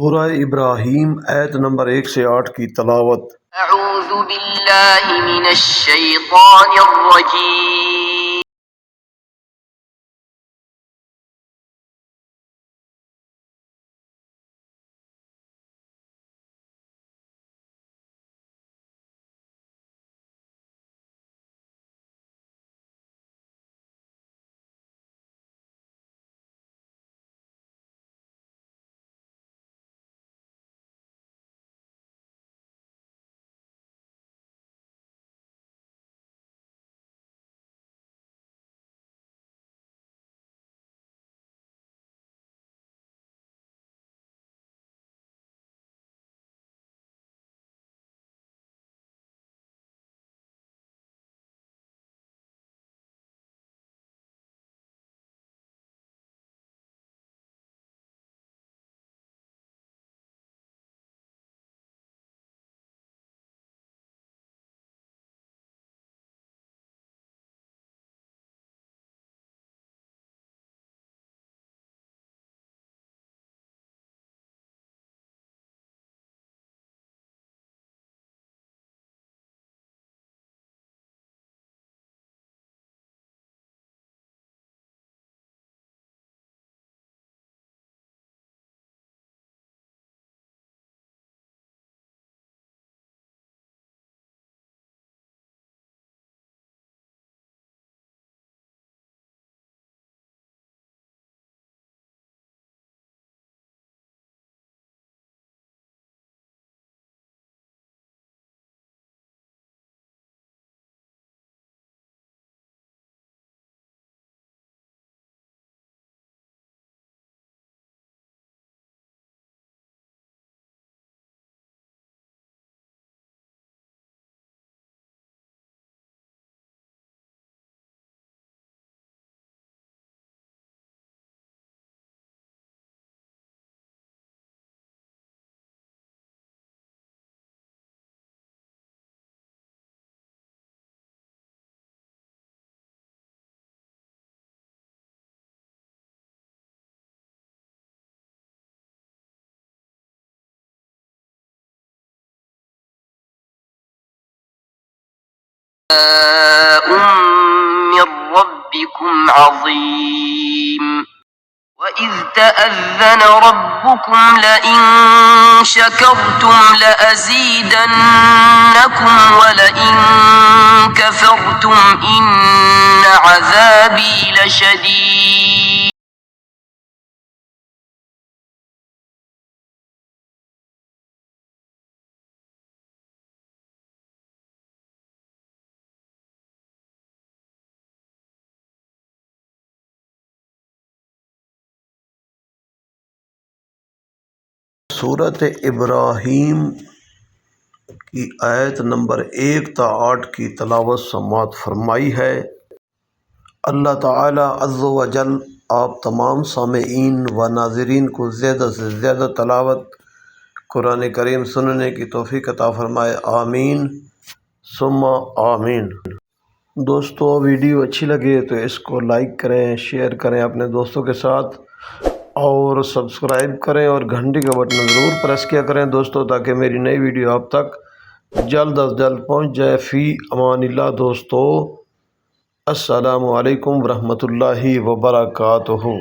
सूरह इब्राहीम आयत नंबर 1 से 8 की तलावत। अऊज़ु बिल्लाहि मिनश शैतानिर रजीम। من ربكم عظيم وإذ تأذن ربكم لئن شكرتم لأزيدنكم ولئن كفرتم إن عذابي لشديد. सूरत इब्राहीम की आयत नंबर 1 ता 8 की तलावत समात फरमाई है। अल्लाह ताला अज़्ज़ व जल आप तमाम सामेईन व नाज़रीन को ज़्यादा से ज़्यादा तलावत कुरान करीम सुनने की तौफ़ीक़ अता फ़रमाए। आमीन सुम्मा आमीन। दोस्तों, वीडियो अच्छी लगे तो इसको लाइक करें, शेयर करें अपने दोस्तों के साथ और सब्सक्राइब करें और घंटी का बटन ज़रूर प्रेस किया करें दोस्तों, ताकि मेरी नई वीडियो आप तक जल्द अज जल्द पहुंच जाए। फ़ी अमानिल्लाह दोस्तों, अस्सलामु अलैकुम वरहमतुल्लाहि वबरकातुहू।